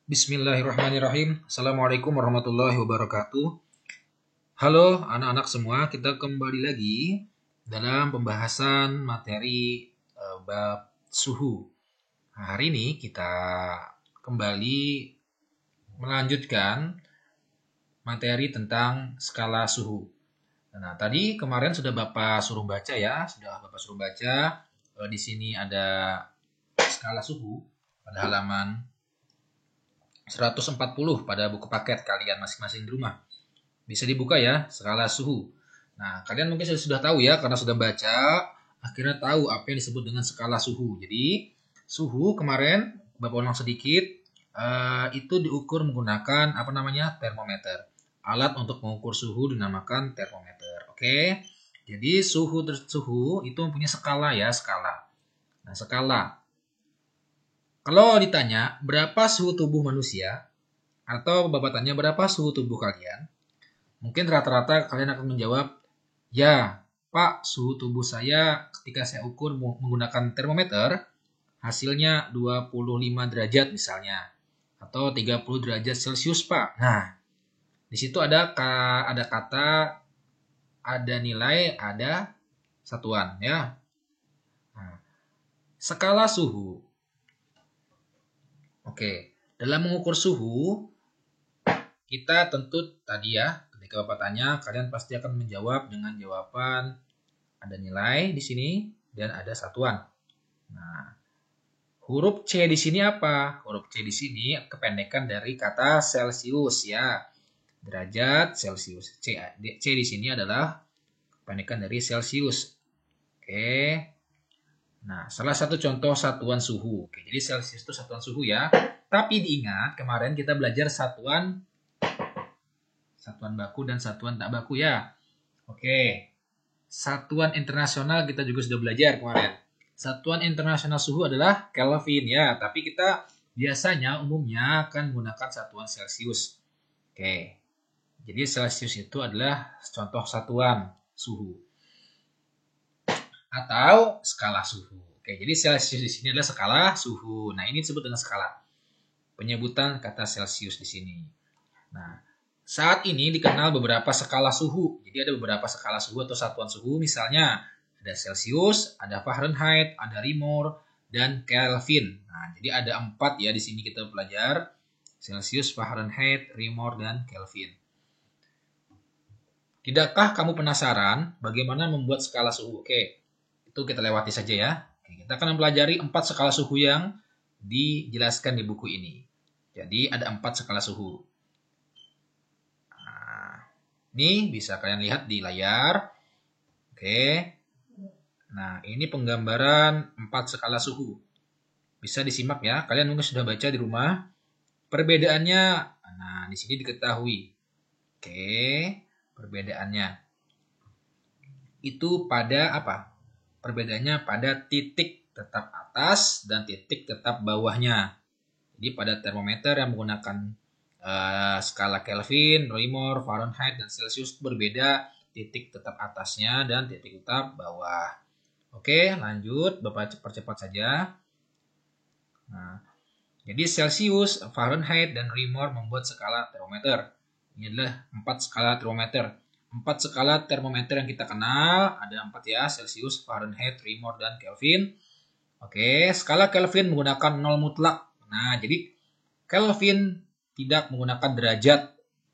Bismillahirrahmanirrahim. Assalamualaikum warahmatullahi wabarakatuh. Halo anak-anak semua, kita kembali lagi dalam pembahasan materi bab suhu. Nah, hari ini kita kembali melanjutkan materi tentang skala suhu. Nah, tadi kemarin sudah Bapak suruh baca ya, di sini ada skala suhu pada halaman 140 pada buku paket kalian masing-masing di rumah. Bisa dibuka ya, skala suhu. Nah, kalian mungkin sudah tahu ya, karena sudah baca, akhirnya tahu apa yang disebut dengan skala suhu. Jadi, suhu kemarin, Bapak ulang sedikit, itu diukur menggunakan termometer. Alat untuk mengukur suhu dinamakan termometer. Oke, jadi suhu itu mempunyai skala ya, skala. Nah, skala. Kalau ditanya berapa suhu tubuh manusia, atau Bapak tanya berapa suhu tubuh kalian, mungkin rata-rata kalian akan menjawab, ya Pak, suhu tubuh saya ketika saya ukur menggunakan termometer, hasilnya 25 derajat misalnya, atau 30 derajat Celcius Pak. Nah, di situ ada kata, ada nilai, ada satuan ya. Nah, skala suhu. Oke, dalam mengukur suhu, kita tentu tadi ya, ketika Bapak tanya, kalian pasti akan menjawab dengan jawaban ada nilai di sini dan ada satuan. Nah, huruf C di sini apa? Huruf C di sini kependekan dari kata Celcius ya. Derajat Celcius. C di sini adalah kependekan dari Celcius. Oke. Nah, salah satu contoh satuan suhu. Oke, jadi Celcius itu satuan suhu ya. Tapi diingat, kemarin kita belajar satuan baku dan satuan tak baku ya. Oke. Satuan internasional kita juga sudah belajar kemarin. Satuan internasional suhu adalah Kelvin ya, tapi kita biasanya umumnya akan menggunakan satuan Celcius. Oke. Jadi Celcius itu adalah contoh satuan suhu atau skala suhu. Oke, jadi Celcius di sini adalah skala suhu. Nah, ini disebut dengan skala. Penyebutan kata Celcius di sini. Nah, saat ini dikenal beberapa skala suhu. Jadi ada beberapa skala suhu atau satuan suhu. Misalnya ada Celcius, ada Fahrenheit, ada Reaumur, dan Kelvin. Nah, jadi ada 4 ya di sini kita belajar. Celcius, Fahrenheit, Reaumur, dan Kelvin. Tidakkah kamu penasaran bagaimana membuat skala suhu? Oke, itu kita lewati saja ya. Oke, kita akan mempelajari 4 skala suhu yang dijelaskan di buku ini. Jadi ada 4 skala suhu. Ini bisa kalian lihat di layar. Oke. Nah, ini penggambaran 4 skala suhu. Bisa disimak ya. Kalian mungkin sudah baca di rumah. Perbedaannya, nah di sini diketahui. Oke, perbedaannya. Itu pada apa? Perbedaannya pada titik tetap atas dan titik tetap bawahnya. Jadi pada termometer yang menggunakan skala Kelvin, Reaumur, Fahrenheit, dan Celcius berbeda titik tetap atasnya dan titik tetap bawah. Oke, lanjut. Bapak percepat saja. Nah, jadi Celcius, Fahrenheit, dan Reaumur membuat skala termometer. Ini adalah 4 skala termometer. 4 skala termometer yang kita kenal, ada 4 ya, Celcius, Fahrenheit, Reaumur, dan Kelvin. Oke, skala Kelvin menggunakan 0 mutlak. Nah, jadi Kelvin tidak menggunakan derajat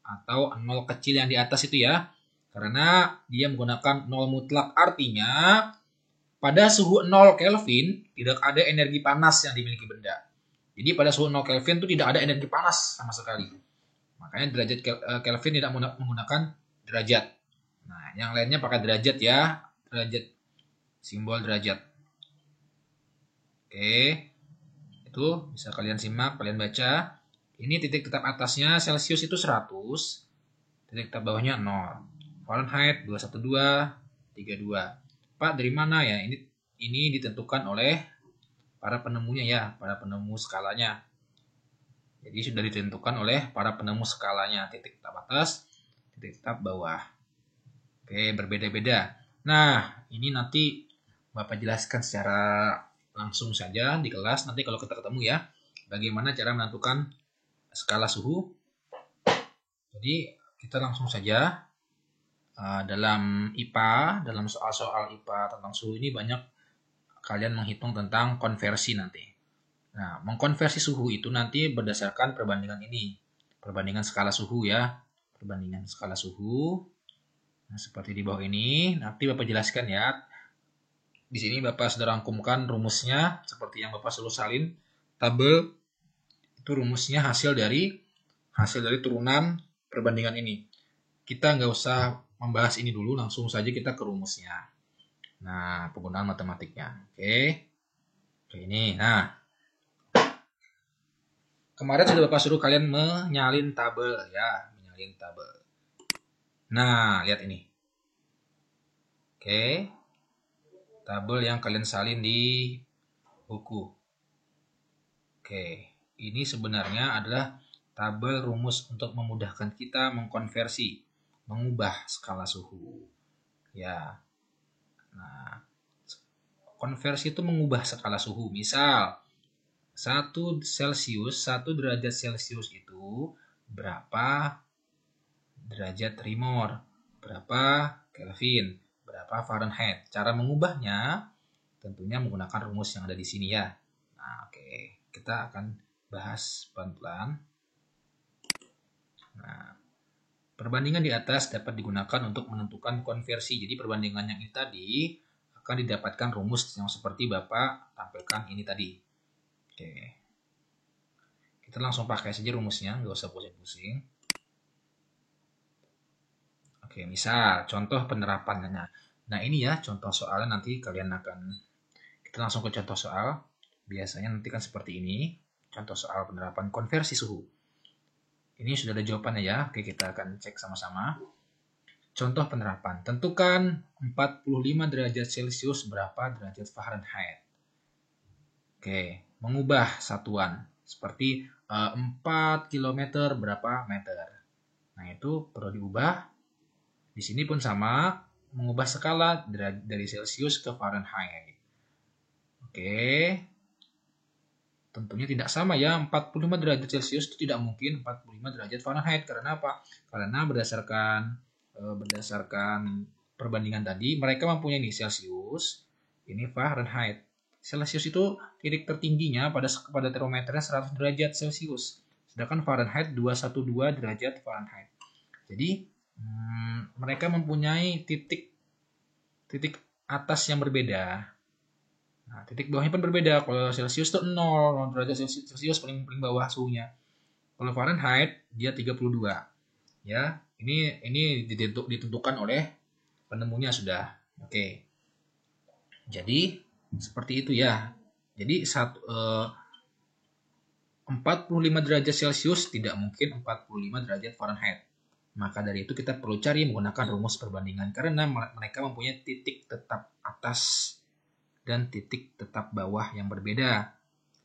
atau 0 kecil yang di atas itu ya. Karena dia menggunakan 0 mutlak. Artinya, pada suhu 0 Kelvin tidak ada energi panas yang dimiliki benda. Jadi pada suhu 0 Kelvin itu tidak ada energi panas sama sekali. Makanya derajat Kelvin tidak menggunakan derajat. Nah, yang lainnya pakai derajat ya. Derajat, simbol derajat. Oke. Itu bisa kalian simak, kalian baca. Ini titik tetap atasnya Celcius itu 100. Titik tetap bawahnya 0. Fahrenheit 212, 32. Pak, dari mana ya? Ini ditentukan oleh para penemunya ya, para penemu skalanya. Jadi sudah ditentukan oleh para penemu skalanya, titik tetap atas, titik tetap bawah. Oke, berbeda-beda. Nah, ini nanti Bapak jelaskan secara langsung saja di kelas nanti kalau kita ketemu ya, bagaimana cara menentukan skala suhu. Jadi kita langsung saja dalam IPA, dalam soal-soal IPA tentang suhu ini banyak kalian menghitung tentang konversi nanti. Nah, mengkonversi suhu itu nanti berdasarkan perbandingan ini. Perbandingan skala suhu ya. Perbandingan skala suhu. Nah, seperti di bawah ini. Nanti Bapak jelaskan ya. Di sini Bapak sudah rangkumkan rumusnya. Seperti yang Bapak selalu salin. Tabel itu rumusnya hasil dari turunan perbandingan ini. Kita nggak usah membahas ini dulu. Langsung saja kita ke rumusnya. Nah, penggunaan matematiknya. Oke. Oke, ini. Nah, kemarin sudah Bapak suruh kalian menyalin tabel ya, menyalin tabel. Nah, lihat ini. Oke. Tabel yang kalian salin di buku. Oke, ini sebenarnya adalah tabel rumus untuk memudahkan kita mengkonversi, mengubah skala suhu. Ya. Nah, konversi itu mengubah skala suhu. Misal 1 derajat Celcius itu berapa derajat Reaumur, berapa Kelvin, berapa Fahrenheit. Cara mengubahnya tentunya menggunakan rumus yang ada di sini ya. Nah, oke. Kita akan bahas pelan-pelan. Nah, perbandingan di atas dapat digunakan untuk menentukan konversi. Jadi perbandingan yang ini tadi akan didapatkan rumus yang seperti Bapak tampilkan ini tadi. Oke, kita langsung pakai saja rumusnya, nggak usah pusing-pusing. Oke, misal contoh penerapannya. Nah ini ya contoh soalnya, nanti kalian akan, kita langsung ke contoh soal. Biasanya nanti kan seperti ini, contoh soal penerapan konversi suhu. Ini sudah ada jawabannya ya, oke kita akan cek sama-sama. Contoh penerapan, tentukan 45 derajat Celcius berapa derajat Fahrenheit. Oke, mengubah satuan seperti 4 km berapa meter. Nah, itu perlu diubah. Di sini pun sama, mengubah skala dari Celcius ke Fahrenheit. Oke. Tentunya tidak sama ya, 45 derajat Celcius itu tidak mungkin 45 derajat Fahrenheit. Karena apa? Karena berdasarkan perbandingan tadi, mereka mempunyai ini Celcius, ini Fahrenheit. Celcius itu titik tertingginya pada termometernya 100 derajat Celcius. Sedangkan Fahrenheit 212 derajat Fahrenheit. Jadi mereka mempunyai titik atas yang berbeda. Nah, titik bawahnya pun berbeda. Kalau Celcius itu 0 derajat Celcius paling bawah suhunya. Kalau Fahrenheit dia 32. Ya, ini ditentukan oleh penemunya sudah. Oke. Jadi seperti itu ya. Jadi 45 derajat Celcius tidak mungkin 45 derajat Fahrenheit. Maka dari itu kita perlu cari menggunakan rumus perbandingan karena mereka mempunyai titik tetap atas dan titik tetap bawah yang berbeda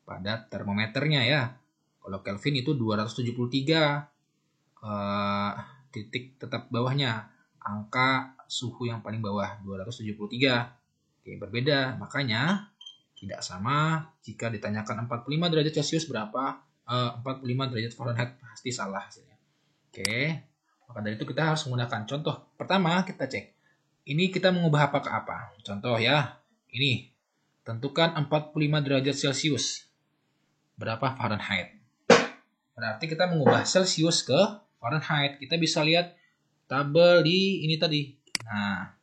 pada termometernya ya. Kalau Kelvin itu 273 titik tetap bawahnya, angka suhu yang paling bawah 273. Oke, berbeda. Makanya tidak sama jika ditanyakan 45 derajat Celcius berapa, 45 derajat Fahrenheit pasti salah hasilnya. Oke, maka dari itu kita harus menggunakan contoh. Pertama kita cek, ini kita mengubah apa ke apa. Contoh ya, ini tentukan 45 derajat Celcius berapa Fahrenheit. Berarti kita mengubah Celcius ke Fahrenheit. Kita bisa lihat tabel di ini tadi. Nah,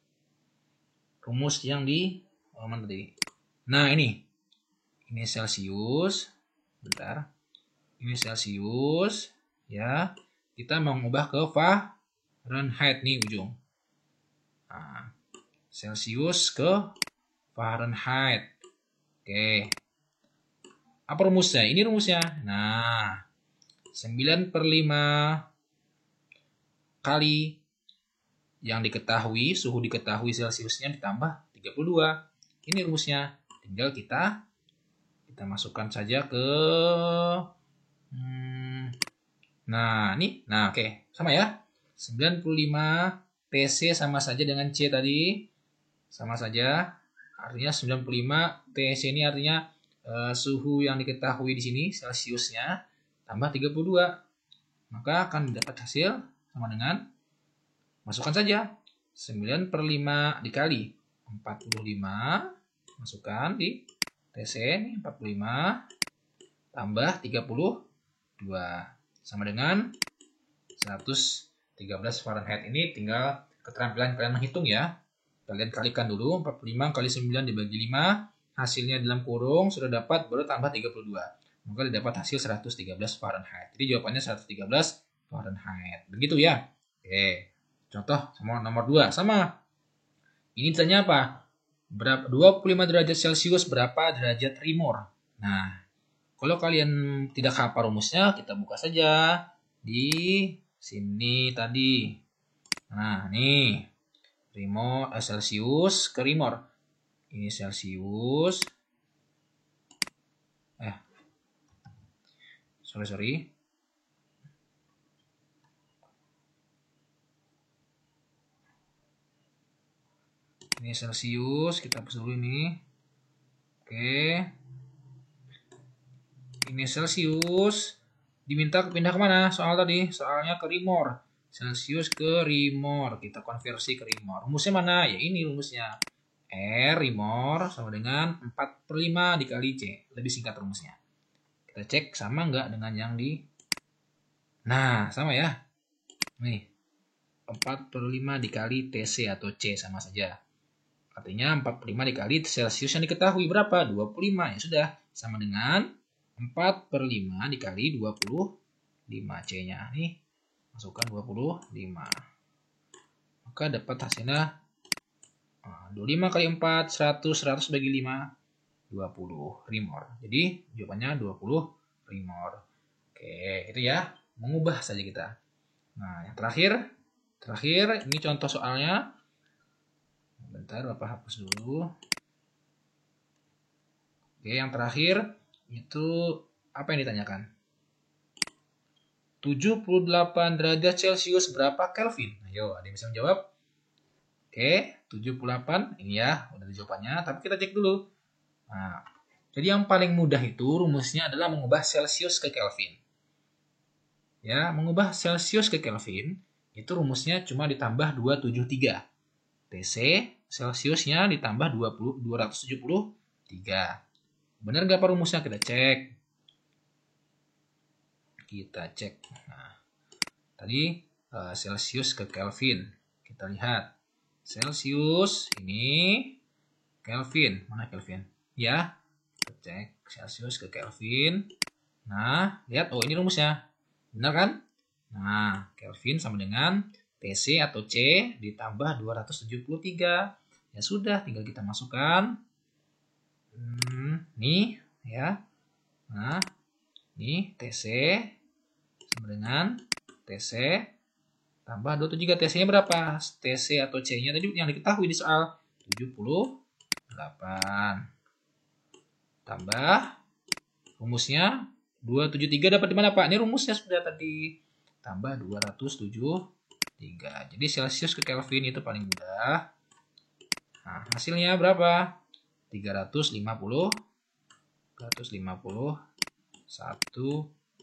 rumus yang di mana tadi? Nah, ini Celcius. Bentar. Ini Celcius ya. Kita mau mengubah ke Fahrenheit nih ujung. Nah, Celcius ke Fahrenheit. Oke. Apa rumusnya? Ini rumusnya. Nah, 9/5 kali yang diketahui, suhu diketahui Celciusnya ditambah 32. Ini rumusnya. Tinggal kita masukkan saja ke nah, ini. Nah, oke. Sama ya. 95 TC sama saja dengan C tadi. Sama saja. Artinya 95 TC ini artinya suhu yang diketahui di sini Celciusnya tambah 32. Maka akan dapat hasil sama dengan, masukkan saja 9/5 dikali 45, masukkan di TC ini 45 tambah 32 sama dengan 113 Fahrenheit. Ini tinggal keterampilan kalian menghitung ya. Kalian kalikan dulu 45 kali 9 dibagi 5, hasilnya dalam kurung sudah dapat, baru tambah 32. Maka didapat hasil 113 Fahrenheit. Jadi jawabannya 113 Fahrenheit. Begitu ya. Oke. Contoh sama nomor 2 sama. Ini ditanya apa? 25 derajat Celcius berapa derajat Reaumur? Nah, kalau kalian tidak hafal rumusnya, kita buka saja di sini tadi. Nah, nih. Reaumur, Celcius ke Reaumur. Ini Celcius. Sorry. Ini Celcius, kita hapus dulu ini. Oke. Ini Celcius. Diminta pindah kemana? Soal tadi, soalnya ke Reaumur. Celcius ke Reaumur. Kita konversi ke Reaumur. Rumusnya mana? Ya ini rumusnya. R Reaumur sama dengan 4/5 dikali C. Lebih singkat rumusnya. Kita cek sama nggak dengan yang di... Nah, sama ya. Nih. 4/5 dikali TC atau C sama saja. Artinya 45 dikali Celcius yang diketahui berapa? 25. Ya sudah. Sama dengan 4/5 dikali 25 C-nya. Nih. Masukkan 25. Maka dapat hasilnya 25 kali 4, 100 bagi 5, 20 Reaumur. Jadi jawabannya 20 Reaumur. Oke, itu ya. Mengubah saja kita. Nah, yang terakhir ini contoh soalnya. Bentar, Bapak hapus dulu. Oke, yang terakhir itu apa yang ditanyakan? 78 derajat Celcius berapa Kelvin? Ayo, ada yang bisa menjawab? Oke, 78 ini ya, udah jawabannya, tapi kita cek dulu. Nah, jadi yang paling mudah itu rumusnya adalah mengubah Celcius ke Kelvin. Ya, mengubah Celcius ke Kelvin itu rumusnya cuma ditambah 273. TC Celciusnya ditambah 273. Benar nggak Pak rumusnya? Kita cek. Nah, tadi Celcius ke Kelvin. Kita lihat. Celcius ini Kelvin. Mana Kelvin? Ya, kita cek Celcius ke Kelvin. Nah, lihat. Oh, ini rumusnya. Benar kan? Nah, Kelvin sama dengan TC atau C ditambah 273. Ya sudah, tinggal kita masukkan. Nih, ya. Nah, ini TC sama dengan TC tambah 273. TC-nya berapa? TC atau C-nya tadi yang diketahui di soal 78. Tambah rumusnya 273 dapat di mana Pak? Ini rumusnya sudah tadi. Tambah 273. Jadi Celcius ke Kelvin itu paling mudah. Nah, hasilnya berapa? 351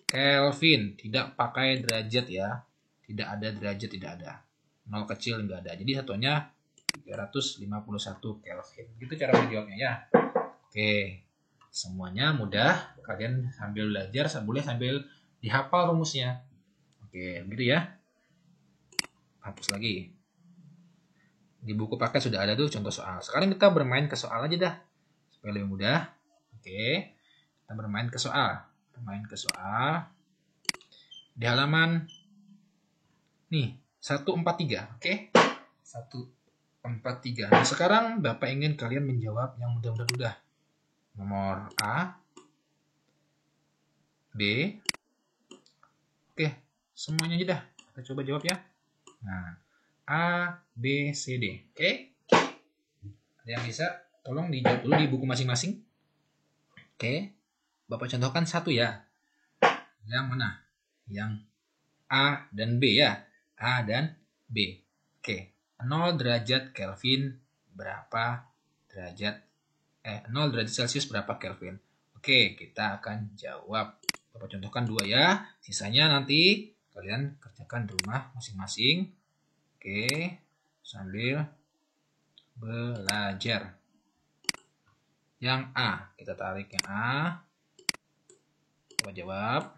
Kelvin. Tidak pakai derajat ya. Tidak ada derajat, tidak ada. 0 kecil nggak ada. Jadi satunya 351 Kelvin. Gitu cara menjawabnya ya. Oke. Semuanya mudah. Kalian sambil belajar, boleh sambil dihafal rumusnya. Oke, begitu ya. Hapus lagi. Di buku paket sudah ada tuh contoh soal. Sekarang kita bermain ke soal aja dah. Supaya lebih mudah. Oke. Kita bermain ke soal. Di halaman nih 143, oke? 143. Nah, sekarang Bapak ingin kalian menjawab yang mudah-mudah. Nomor A, B. Oke, semuanya aja dah. Kita coba jawab ya. Nah, A, B, C, D. Oke? Ada yang bisa? Tolong dijawab dulu di buku masing-masing. Oke. Bapak contohkan satu ya. Yang mana? Yang A dan B ya. A dan B. Oke. 0 derajat Kelvin berapa derajat 0 derajat Celcius berapa Kelvin? Oke, kita akan jawab. Bapak contohkan 2 ya. Sisanya nanti kalian kerjakan di rumah masing-masing. Oke, sambil belajar. Yang A, kita tarik yang A. Coba jawab.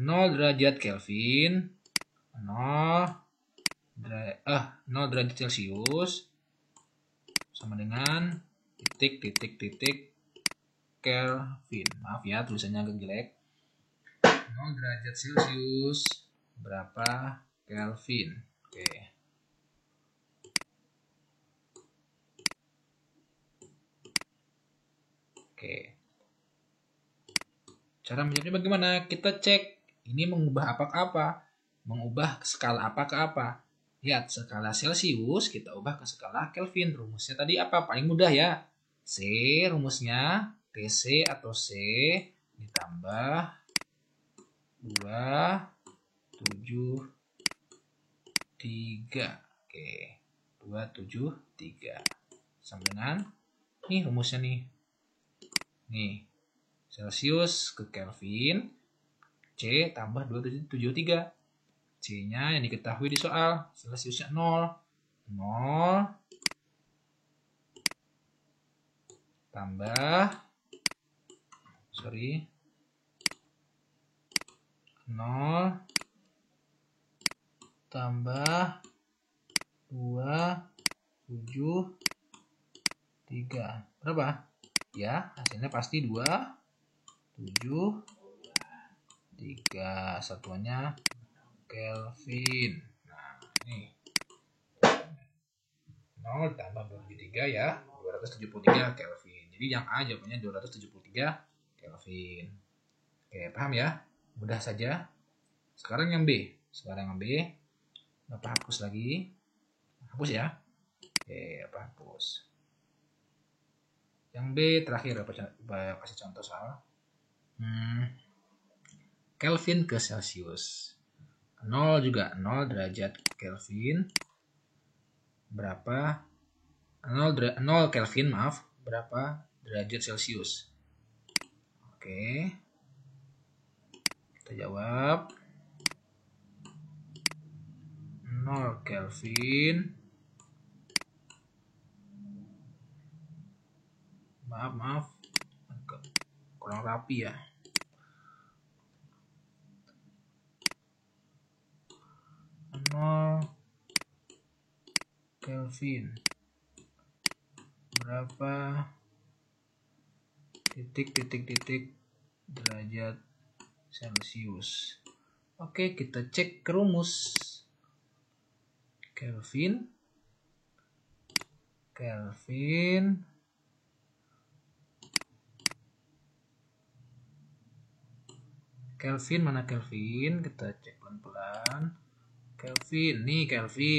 0 derajat Kelvin, 0 derajat Celcius sama dengan titik Kelvin. Maaf ya, tulisannya agak jelek. 0 derajat Celcius berapa Kelvin? Oke. Oke. Cara menjawabnya bagaimana? Kita cek ini mengubah apa ke apa? Mengubah skala apa ke apa? Lihat, skala Celcius kita ubah ke skala Kelvin. Rumusnya tadi apa? Paling mudah ya. C rumusnya TC atau C ditambah 273. Oke. 273 sama dengan nih rumusnya nih. Nih. Celcius ke Kelvin, C tambah 273. C-nya yang diketahui di soal, Celciusnya 0. 0 tambah 0 tambah 273. Berapa? Ya, hasilnya pasti 273. Satuannya Kelvin. Nah, ini 0 tambah 273 ya, 273 Kelvin. Jadi yang A jawabannya 273 Kelvin. Oke, paham ya? Mudah saja. Sekarang yang B. Bapak hapus lagi. Hapus ya. Oke, Bapak hapus. Yang B terakhir Bapak kasih contoh soal. Kelvin ke Celcius. 0 juga, 0 derajat Kelvin. Berapa? 0 Kelvin, maaf. Berapa derajat Celcius? Oke. Kita jawab. 0 Kelvin. Maaf. Kurang rapi ya. 0 Kelvin. Berapa titik derajat Celcius? Oke, kita cek ke rumus. Kelvin mana Kelvin? Kita cek pelan-pelan. Kelvin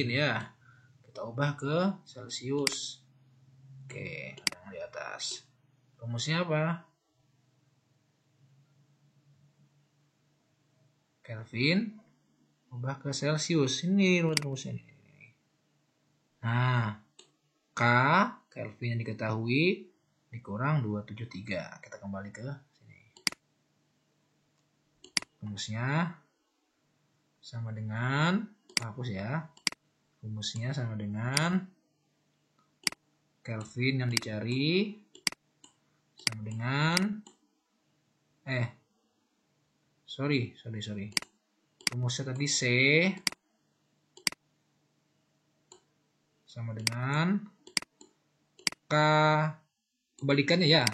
ya. Kita ubah ke Celcius. Oke, yang di atas. Rumusnya apa? Kelvin ubah ke Celcius. Ini rumusnya. Nah, K Kelvin yang diketahui dikurang 273. Kita kembali ke sini. Rumusnya sama dengan, hapus ya. Rumusnya sama dengan Kelvin yang dicari sama dengan sorry. Rumusnya tadi C sama dengan K, kebalikannya ya,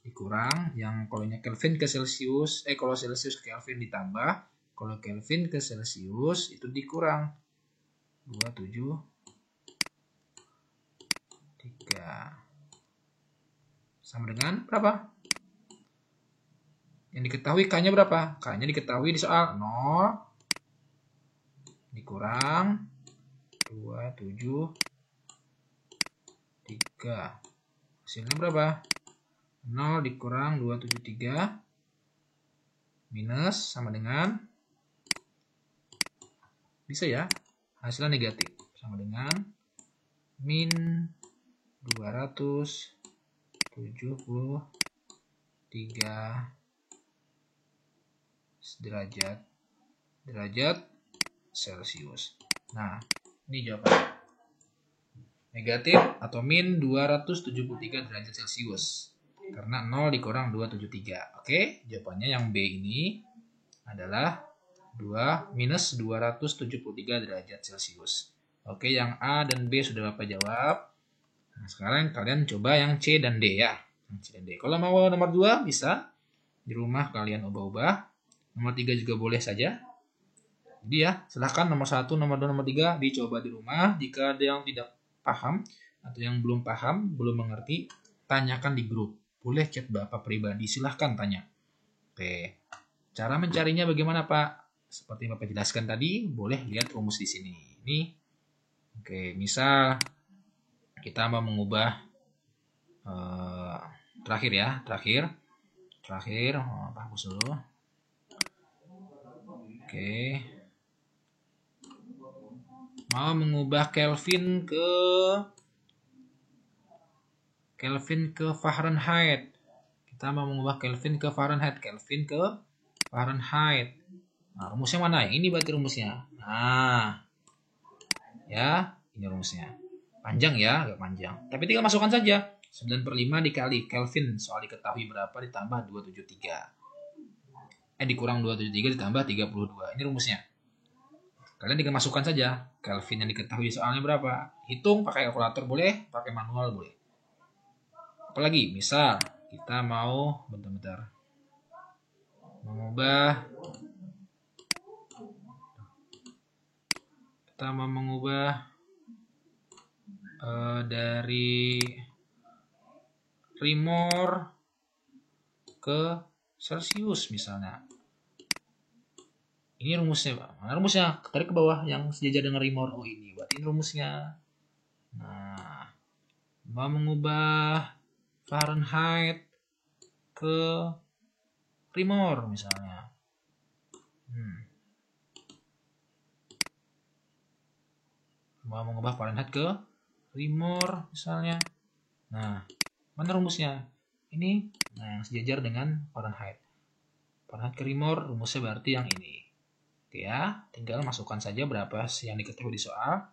dikurang yang kolonnya Kelvin ke Celcius, kalau Celcius ke Kelvin ditambah, kalau Kelvin ke Celcius itu dikurang 273 sama dengan berapa? Yang diketahui K-nya berapa? K-nya diketahui di soal 0 dikurang 273. Hasilnya berapa? 0 dikurang 273 minus sama dengan, bisa ya, hasilnya negatif, sama dengan min 273 derajat Celcius. Nah, ini jawabannya. Negatif atau min 273 derajat Celcius. Karena 0 dikurang 273. Oke, jawabannya yang B ini adalah minus 273 derajat Celcius. Oke, yang A dan B sudah Bapak jawab. Nah, sekarang kalian coba yang C dan D ya. Yang C dan D. Kalau mau nomor 2 bisa. Di rumah kalian ubah-ubah. Nomor 3 juga boleh saja. Jadi ya, silahkan nomor 1, nomor 2, nomor 3 dicoba di rumah. Jika ada yang tidak paham atau yang belum paham, belum mengerti, tanyakan di grup. Boleh chat Bapak pribadi, silahkan tanya. Oke, cara mencarinya bagaimana Pak? Seperti Bapak jelaskan tadi, boleh lihat rumus di sini. Ini, oke, misal kita mau mengubah terakhir, hapus dulu. Oke, mau mengubah Kelvin ke Fahrenheit. Kita mau mengubah Kelvin ke Fahrenheit. Nah, rumusnya mana? Ini berarti rumusnya. Nah, ya, ini rumusnya. Panjang ya, agak panjang. Tapi tinggal masukkan saja. 9/5 dikali Kelvin. Soal diketahui berapa ditambah 273. Dikurang 273 ditambah 32. Ini rumusnya. Kalian tinggal masukkan saja. Kelvin yang diketahui soalnya berapa. Hitung pakai kalkulator boleh, pakai manual boleh. Apalagi, misal kita mau mengubah dari Reaumur ke Celsius misalnya. Ini rumusnya, Pak. Mana rumusnya? Tarik ke bawah yang sejajar dengan Reaumur. Oh, ini berarti ini rumusnya. Nah, mau mengubah Fahrenheit ke Reaumur misalnya. Mau mengubah Fahrenheit ke Reaumur misalnya. Nah, mana rumusnya? Ini, nah, yang sejajar dengan Fahrenheit. Fahrenheit ke Reaumur, rumusnya berarti yang ini. Oke ya, tinggal masukkan saja berapa yang diketahui di soal.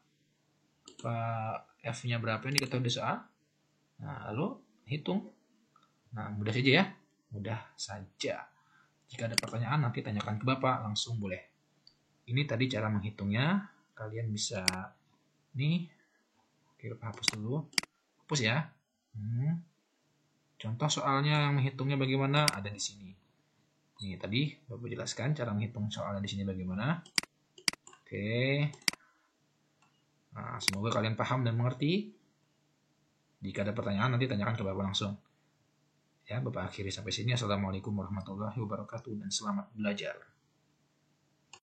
F-nya berapa yang diketahui di soal. Nah, lalu hitung. Nah, mudah saja ya. Mudah saja. Jika ada pertanyaan, nanti tanyakan ke Bapak. Langsung boleh. Ini tadi cara menghitungnya. Kalian bisa nih. Oke, Bapak hapus dulu. Hapus ya. Contoh soalnya yang menghitungnya bagaimana ada di sini. Ini tadi Bapak jelaskan cara menghitung soalnya di sini bagaimana. Oke. Nah, semoga kalian paham dan mengerti. Jika ada pertanyaan nanti tanyakan ke Bapak langsung. Ya, Bapak akhiri sampai sini. Assalamualaikum warahmatullahi wabarakatuh dan selamat belajar.